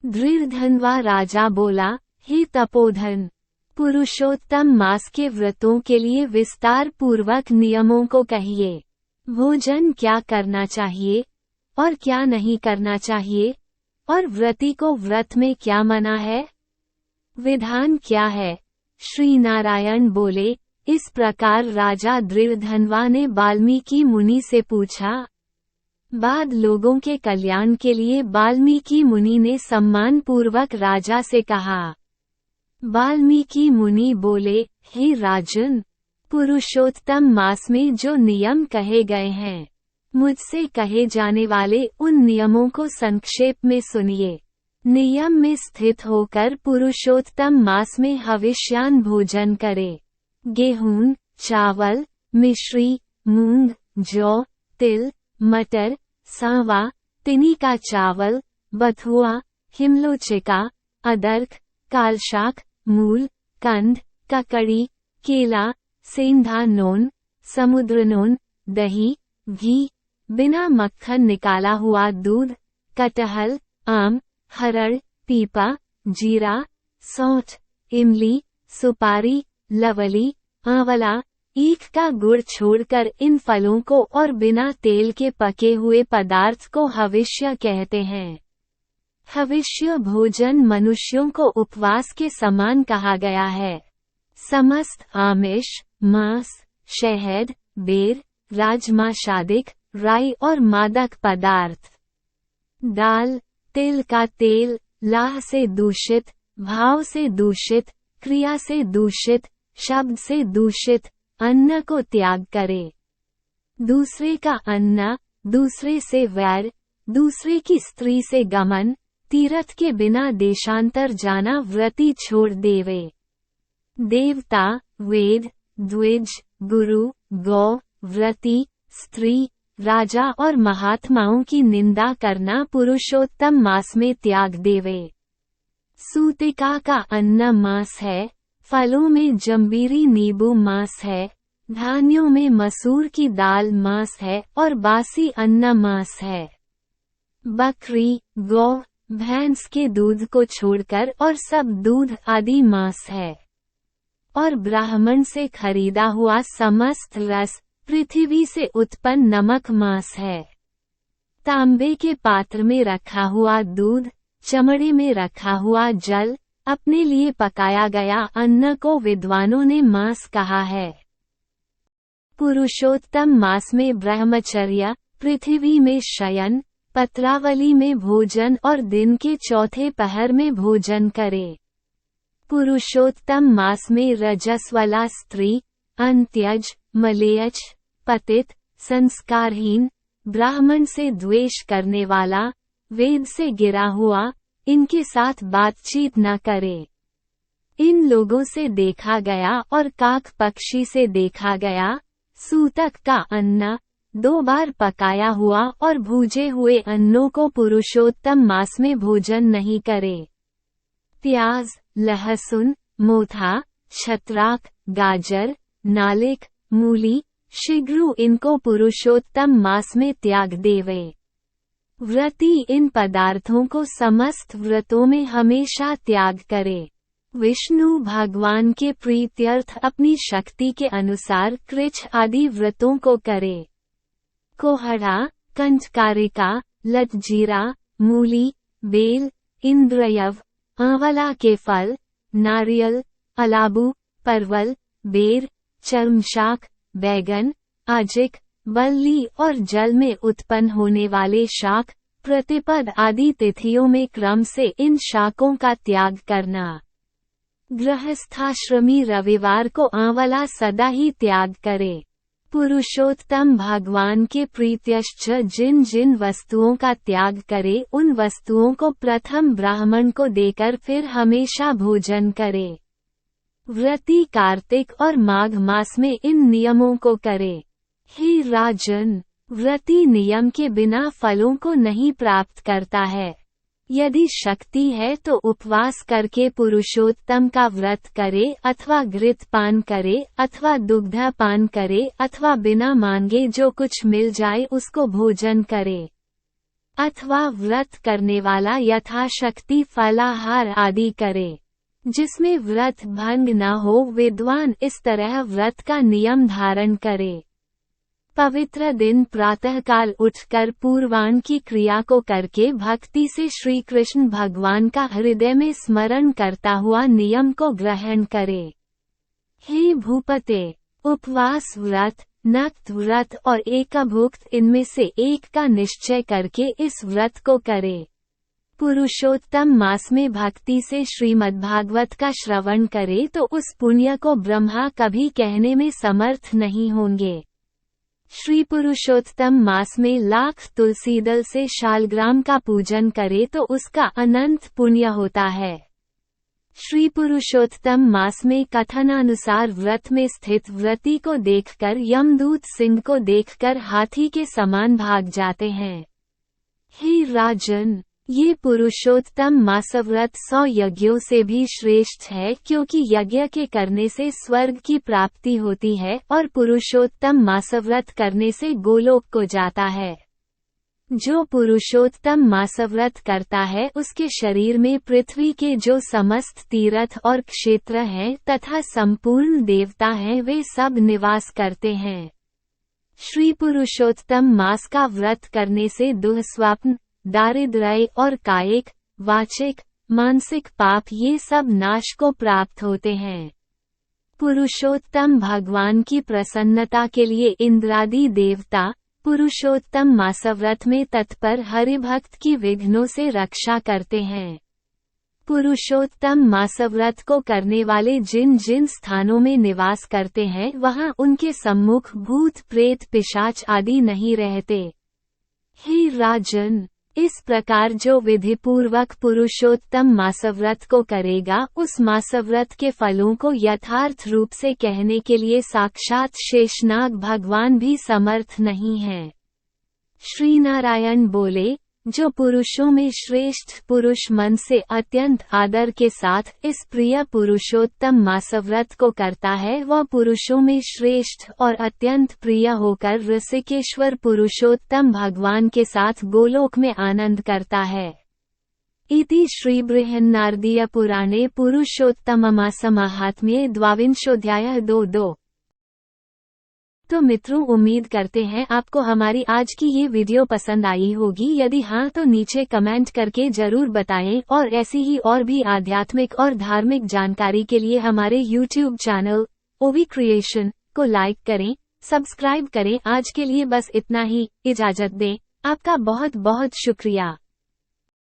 दृढ़धन्वा राजा बोला, हे तपोधन, पुरुषोत्तम मास के व्रतों के लिए विस्तार पूर्वक नियमों को कहिए। भोजन क्या करना चाहिए और क्या नहीं करना चाहिए, और व्रती को व्रत में क्या मना है, विधान क्या है। श्री नारायण बोले, इस प्रकार राजा दृढ़धन्वा ने वाल्मीकि मुनि से पूछा। बाद लोगों के कल्याण के लिए वाल्मीकि मुनि ने सम्मान पूर्वक राजा से कहा। वाल्मीकि मुनि बोले, हे राजन, पुरुषोत्तम मास में जो नियम कहे गए हैं, मुझसे कहे जाने वाले उन नियमों को संक्षेप में सुनिए। नियम में स्थित होकर पुरुषोत्तम मास में हविष्यान भोजन करे। गेहूं, चावल, मिश्री, मूंग, जौ, तिल, मटर, सांवा, तिनी का चावल, बथुआ, हिमलोचिका, अदरक, कालशाक, मूल, कंद, ककड़ी, केला, सेंधा नोन, समुद्र नोन, दही, घी, बिना मक्खन निकाला हुआ दूध, कटहल, आम, हरड़, पीपा, जीरा, सौंठ, इमली, सुपारी, लवली, आंवला, ईख का गुड़ छोड़कर इन फलों को और बिना तेल के पके हुए पदार्थ को हविष्य कहते हैं। हविष्य भोजन मनुष्यों को उपवास के समान कहा गया है। समस्त आमिष, मांस, शहद, बेर, राजमाशादिक, राई और मादक पदार्थ, दाल, तिल का तेल, लाह से दूषित, भाव से दूषित, क्रिया से दूषित, शब्द से दूषित अन्न को त्याग करे। दूसरे का अन्न, दूसरे से वैर, दूसरे की स्त्री से गमन, तीर्थ के बिना देशांतर जाना व्रती छोड़ देवे। देवता, वेद, द्विज, गुरु, गौ, व्रती, स्त्री, राजा और महात्माओं की निंदा करना पुरुषोत्तम मास में त्याग देवे। सूतिका का अन्न मांस है, फलों में जंबीरी नींबू मांस है, धान्यों में मसूर की दाल मांस है और बासी अन्न मांस है। बकरी, गौ, भैंस के दूध को छोड़कर और सब दूध आदि मांस है। और ब्राह्मण से खरीदा हुआ समस्त रस, पृथ्वी से उत्पन्न नमक मांस है। तांबे के पात्र में रखा हुआ दूध, चमड़े में रखा हुआ जल, अपने लिए पकाया गया अन्न को विद्वानों ने मांस कहा है। पुरुषोत्तम मास में ब्रह्मचर्य, पृथ्वी में शयन, पत्रावली में भोजन और दिन के चौथे पहर में भोजन करे। पुरुषोत्तम मास में रजस्वला स्त्री, अंत्यज, मलेच्छ, पतित, संस्कारहीन, ब्राह्मण से द्वेष करने वाला, वेद से गिरा हुआ, इनके साथ बातचीत न करे। इन लोगों से देखा गया और काक पक्षी से देखा गया, सूतक का अन्न, 2 बार पकाया हुआ और भूजे हुए अन्नों को पुरुषोत्तम मास में भोजन नहीं करे। प्याज, लहसुन, मोथा, छत्राक, गाजर, नालिक, मूली, शीघ्रु इनको पुरुषोत्तम मास में त्याग देवे। व्रती इन पदार्थों को समस्त व्रतों में हमेशा त्याग करे। विष्णु भगवान के प्रीत्यर्थ अपनी शक्ति के अनुसार कृच्छ आदि व्रतों को करे। कोहड़ा, कंचकारिका, लतजीरा, मूली, बेल, इंद्रयव, आंवला के फल, नारियल, अलाबू, परवल, बेर, चर्मशाक, बैगन, आजिक, बल्ली और जल में उत्पन्न होने वाले शाक, प्रतिपद आदि तिथियों में क्रम से इन शाकों का त्याग करना। गृहस्थाश्रमी रविवार को आंवला सदा ही त्याग करे। पुरुषोत्तम भगवान के प्रीत्यश्च जिन जिन वस्तुओं का त्याग करे उन वस्तुओं को प्रथम ब्राह्मण को देकर फिर हमेशा भोजन करे। व्रती कार्तिक और माघ मास में इन नियमों को करे। हे राजन, व्रती नियम के बिना फलों को नहीं प्राप्त करता है। यदि शक्ति है तो उपवास करके पुरुषोत्तम का व्रत करे अथवा घृत पान करे अथवा दुग्ध पान करे अथवा बिना मांगे जो कुछ मिल जाए उसको भोजन करे। अथवा व्रत करने वाला यथाशक्ति फलाहार आदि करे, जिसमें व्रत भंग न हो। विद्वान इस तरह व्रत का नियम धारण करे। पवित्र दिन प्रातःकाल उठकर पूर्वाह्न की क्रिया को करके भक्ति से श्री कृष्ण भगवान का हृदय में स्मरण करता हुआ नियम को ग्रहण करे। हे भूपते, उपवास व्रत, नक्त व्रत और एकभुक्त इनमें से एक का निश्चय करके इस व्रत को करे। पुरुषोत्तम मास में भक्ति से श्रीमद्भागवत का श्रवण करे तो उस पुण्य को ब्रह्मा कभी कहने में समर्थ नहीं होंगे। श्री पुरुषोत्तम मास में लाख तुलसीदल से शालग्राम का पूजन करे तो उसका अनंत पुण्य होता है। श्री पुरुषोत्तम मास में कथनानुसार व्रत में स्थित व्रती को देखकर यमदूत सिंह को देखकर हाथी के समान भाग जाते हैं। हे राजन, ये पुरुषोत्तम मासव्रत 100 यज्ञों से भी श्रेष्ठ है, क्योंकि यज्ञ के करने से स्वर्ग की प्राप्ति होती है और पुरुषोत्तम मासव्रत करने से गोलोक को जाता है। जो पुरुषोत्तम मासव्रत करता है उसके शरीर में पृथ्वी के जो समस्त तीर्थ और क्षेत्र हैं तथा संपूर्ण देवता हैं वे सब निवास करते हैं। श्री पुरुषोत्तम मास का व्रत करने से दुःस्वप्न, दारिद्र्य और कायिक, वाचिक, मानसिक पाप ये सब नाश को प्राप्त होते हैं। पुरुषोत्तम भगवान की प्रसन्नता के लिए इंद्रादि देवता पुरुषोत्तम मासव्रत में तत्पर हरिभक्त की विघ्नों से रक्षा करते हैं। पुरुषोत्तम मासव्रत को करने वाले जिन जिन स्थानों में निवास करते हैं वहां उनके सम्मुख भूत प्रेत पिशाच आदि नहीं रहते। हे राजन, इस प्रकार जो विधि पूर्वक पुरुषोत्तम मासव्रत को करेगा उस मासव्रत के फलों को यथार्थ रूप से कहने के लिए साक्षात शेषनाग भगवान भी समर्थ नहीं है। श्री नारायण बोले, जो पुरुषों में श्रेष्ठ पुरुष मन से अत्यंत आदर के साथ इस प्रिय पुरुषोत्तम मासव्रत को करता है वह पुरुषों में श्रेष्ठ और अत्यंत प्रिय होकर ऋषिकेश्वर पुरुषोत्तम भगवान के साथ गोलोक में आनंद करता है। इति श्री बृहन्नारदीय पुराणे पुरुषोत्तममास माहात्म्ये द्वाविंशोऽध्यायः 2:2। तो मित्रों, उम्मीद करते हैं आपको हमारी आज की ये वीडियो पसंद आई होगी। यदि हाँ तो नीचे कमेंट करके जरूर बताएं और ऐसी ही और भी आध्यात्मिक और धार्मिक जानकारी के लिए हमारे YouTube चैनल ओवी क्रिएशन को लाइक करें, सब्सक्राइब करें। आज के लिए बस इतना ही, इजाजत दें। आपका बहुत बहुत शुक्रिया।